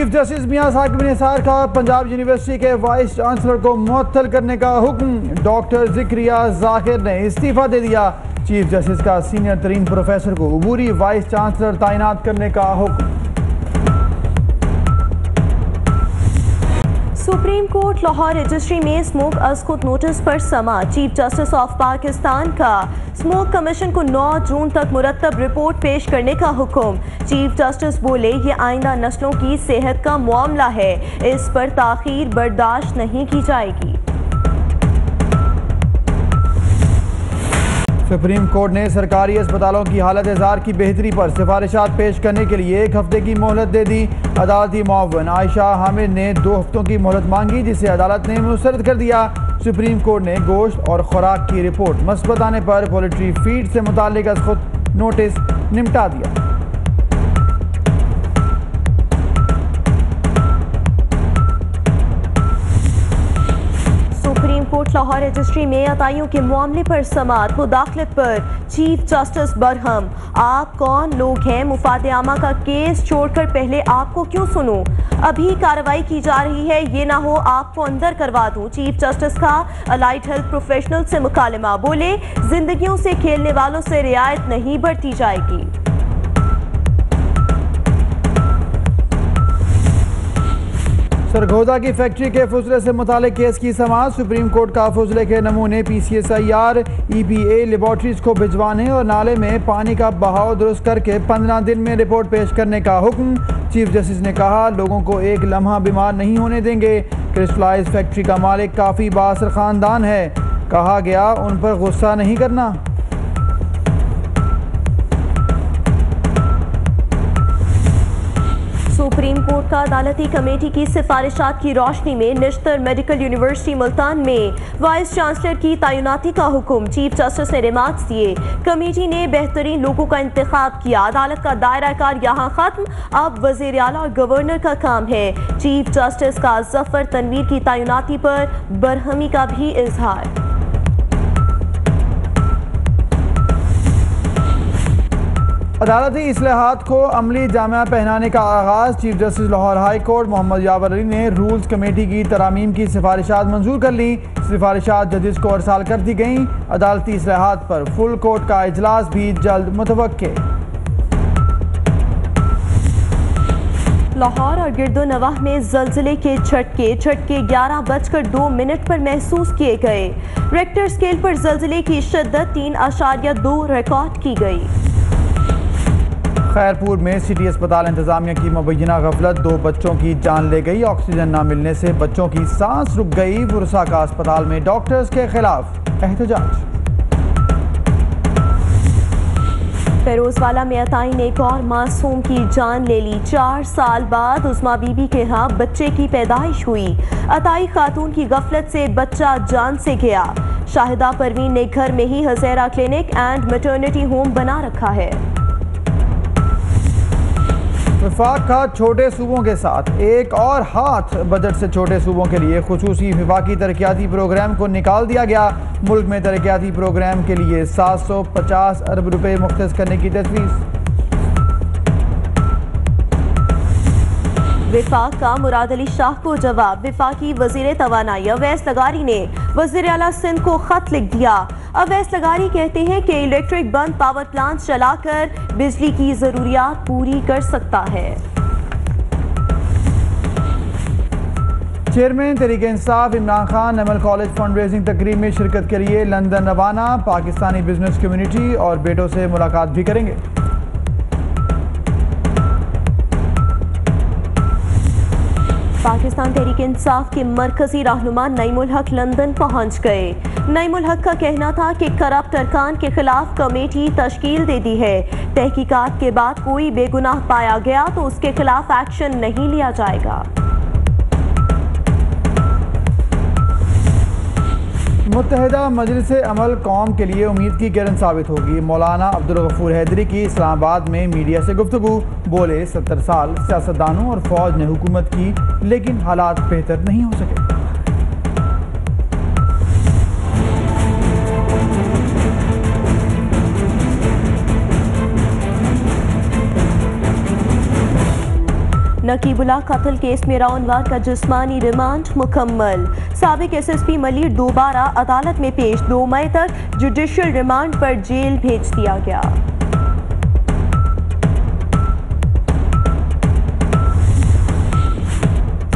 Chief justice मियां साकिब निसार का Punjab university के vice chancellor को मुअत्तल करने का हुक्म। डॉक्टर जिक्रिया जाकिर ने इस्तीफा दे दिया। चीफ जस्टिस का सीनियर तरीन प्रोफेसर को अबूरी वाइस चांसलर तैनात करने का हुक्म। सुप्रीम कोर्ट लाहौर रजिस्ट्री में स्मोक अस्कुत नोटिस पर समा। चीफ जस्टिस ऑफ पाकिस्तान का स्मोक कमीशन को 9 जून तक मुरत्तब रिपोर्ट पेश करने का हुक्म। चीफ जस्टिस बोले ये आइंदा नस्लों की सेहत का मामला है, इस पर ताखीर बर्दाश्त नहीं की जाएगी। सुप्रीम कोर्ट ने सरकारी अस्पतालों की हालत एजार की बेहतरी पर सिफारिशात पेश करने के लिए 1 हफ्ते की मोहलत दे दी। अदालती मुआवन आयशा हामिद ने 2 हफ्तों की मोहलत मांगी, जिसे अदालत ने मुस्तरद कर दिया। सुप्रीम कोर्ट ने गोश्त और खुराक की रिपोर्ट मस्बत आने पर पोल्ट्री फीड से मुताल्लिक खुद नोटिस निपटा दिया। कोर्ट लाहौर रजिस्ट्री में अताइयों के मामले पर समाअत मुदाखलत पर चीफ जस्टिस बरहम। आप कौन लोग हैं? मुफाद आमा का केस छोड़कर पहले आपको क्यों सुनूं? अभी कार्रवाई की जा रही है, ये ना हो आपको अंदर करवा दूं। चीफ जस्टिस का अलाइड हेल्थ प्रोफेशनल से मुकालमा। बोले जिंदगियों से खेलने वालों से रियायत नहीं बरती जाएगी। सरगोदा की फैक्ट्री के फुजले से मुतालिक केस की समाअत। सुप्रीम कोर्ट का फुजले के नमूने PCSIR EPA लेबॉर्ट्रीज को भिजवाने और नाले में पानी का बहाव दुरुस्त करके 15 दिन में रिपोर्ट पेश करने का हुक्म। चीफ जस्टिस ने कहा लोगों को एक लम्हा बीमार नहीं होने देंगे। क्रिस्टलाइज फैक्ट्री का मालिक काफ़ी बासर ख़ानदान है, कहा गया उन पर गुस्सा नहीं करना। सुप्रीम कोर्ट का अदालती कमेटी की सिफारिशात की रोशनी में निश्तर मेडिकल यूनिवर्सिटी मुल्तान में वाइस चांसलर की तैनाती का हुक्म। चीफ जस्टिस ने रिमार्क्स दिए। कमेटी ने बेहतरीन लोगों का इंतखाब किया। अदालत का दायरा कार यहाँ खत्म, अब वज़ीर आला और गवर्नर का काम है। चीफ जस्टिस का जफर तनवीर की तैनाती पर बरहमी का भी इजहार। अदालती इस्लाहात को अमली जामिया पहनाने का आगाज़। Chief justice Lahore high court Mohammad Yawar Ali ने रूल्स कमेटी की तरामीम की सिफारिशात मंजूर कर ली। सिफारिशात जजेस को अरसाल कर दी गईं। अदालती इस्लाहात पर फुल कोर्ट का इजलास भी जल्द मुतवक्के। लाहौर और गिरदोनवाह में जल्जले के झटके 11:02 पर महसूस किए गए। रेक्टर स्केल पर जल्जले की शिद्दत 3.2 रिकॉर्ड की गई। खैरपुर में सिटी अस्पताल इंतजामिया की मुबैना गफलत, 2 बच्चों की जान ले गई। ऑक्सीजन न मिलने से बच्चों की सांस रुक गई। बुरसा का अस्पताल में डॉक्टर्स के खिलाफ एहतजाज। फेरोजवाला में अताई ने एक और मासूम की जान ले ली। 4 साल बाद उस्मा बीबी के यहाँ बच्चे की पैदाइश हुई। अताई खातून की गफलत से बच्चा जान से गया। शाहिदा परवीन ने घर में ही हज़ेरा क्लिनिक एंड मैटरनिटी होम बना रखा है। वफाक का छोटे सूबों के साथ एक और हाथ। बजट से छोटे सूबों के लिए खुसूसी विफाकी तरक्याती प्रोग्राम को निकाल दिया गया। मुल्क में तरक्याती प्रोग्राम के लिए 750 अरब रुपए मुख्तस करने की तजवीज़। विफाक का मुराद अली शाह को जवाब। विफाकी वजीर तवानाई अवैस लगारी ने वजीर आला सिंध को खत लिख दिया। अवैस लगारी कहते हैं कि इलेक्ट्रिक बंद पावर प्लांट चलाकर बिजली की जरूरियात पूरी कर सकता है। Chairman Tehreek Insaf Imran Khan ML college fundraising तकरीब में शिरकत के लिए लंदन रवाना। पाकिस्तानी बिजनेस कम्युनिटी और बेटों से मुलाकात भी करेंगे। पाकिस्तान तहरीक इंसाफ के मरकजी रहनुमा नईमुल हक लंदन पहुंच गए। नईमुल हक का कहना था कि करप्ट अरकान के खिलाफ कमेटी तश्कील दे दी है। तहकीकात के बाद कोई बेगुनाह पाया गया तो उसके खिलाफ एक्शन नहीं लिया जाएगा। मुत्तहिदा मजलिस अमल कौम के लिए उम्मीद की किरण साबित होगी। मौलाना अब्दुल गफूर हैदरी की इस्लामाबाद में मीडिया से गुफ्तगू। बोले 70 साल सियासतदानों और फौज ने हुकूमत की, लेकिन हालात बेहतर नहीं हो सके। नकीबुल्लाह कत्ल केस में राउंडवार का जिस्मानी रिमांड मुकम्मल। साबिक SSP मलिर दोबारा अदालत में पेश। 2 मई तक जुडिशियल रिमांड पर जेल भेज दिया गया।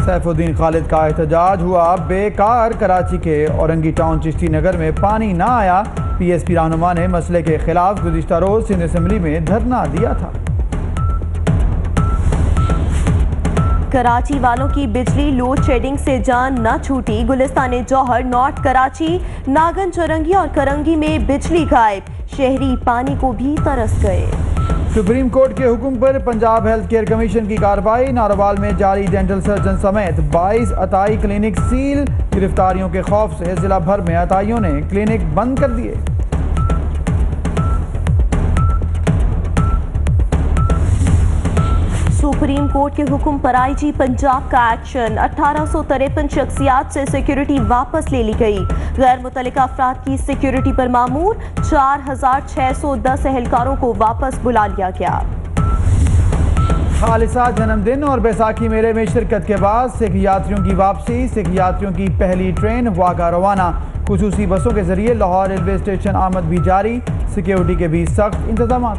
सैफुद्दीन खालिद का एहतजाज हुआ बेकार। कराची के औरंगी टाउन चिश्ती नगर में पानी ना आया। PSP रहनुमा ने मसले के खिलाफ गुज़िश्ता रोज सिंध असम्बली में धरना दिया था। कराची वालों की बिजली लोड शेडिंग से जान न छूटी। गुलिस्तान जौहर, नॉर्थ कराची, नागन, चौरंगी और करंगी में बिजली गायब। शहरी पानी को भी तरस गए। सुप्रीम कोर्ट के हुक्म पर पंजाब हेल्थ केयर कमीशन की कार्रवाई। नारोवाल में जारी डेंटल सर्जन समेत 22 अताई क्लिनिक सील। गिरफ्तारियों के खौफ से जिला भर में अताइयों ने क्लिनिक बंद कर दिए। सुप्रीम कोर्ट के हुक्म पर IG पंजाब का एक्शन। 1853 शख्सियात से सिक्योरिटी वापस ले ली गई। गैर मुतल्लिका अफराद की सिक्योरिटी पर मामूर। 4610 एहलकारों को वापस बुला लिया गया। खालिसा जन्मदिन और बैसाखी मेले में शिरकत के बाद सिख यात्रियों की वापसी। सिख यात्रियों की पहली ट्रेन वाघा रवाना। खुसूसी बसों के जरिए लाहौर रेलवे स्टेशन आमद भी जारी। सिक्योरिटी के भी सख्त इंतजाम।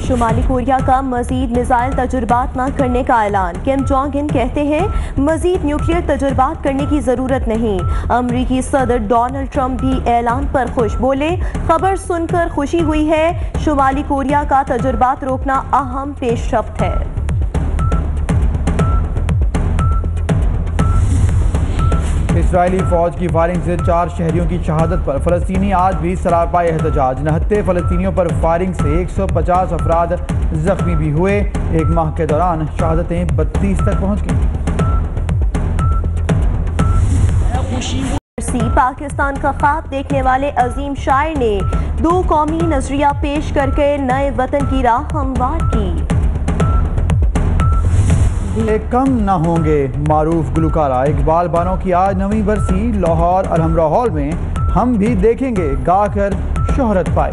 शुमाली कोरिया का मजीद मिसाइल तजुर्बात न करने का ऐलान। किम जोंग उन कहते हैं मजीद न्यूक्लियर तजुर्बात करने की जरूरत नहीं। अमरीकी सदर डोनाल्ड ट्रंप भी ऐलान पर खुश। बोले, खबर सुनकर खुशी हुई है। शुमाली कोरिया का तजुर्बात रोकना अहम पेशरफ्त है। इसराइली फौज की फायरिंग से 4 शहरियों की शहादत पर फलस्तीनी आज भी सरापाए एहतजाज। 69 फलस्तीनियों पर फायरिंग से 150 अफराद जख्मी भी हुए। 1 माह के दौरान शहादतें 32 तक पहुँच गईं। पाकिस्तान का ख्वाब देखने वाले अजीम शायर ने 2 कौमी नजरिया पेश करके नए वतन की राह हमवार की। कम न होंगे मारूफ गुलकारा इकबाल बानो की आज 9वीं बरसी। लाहौर अलहमरा हॉल में हम भी देखेंगे गाकर शोहरत पाई।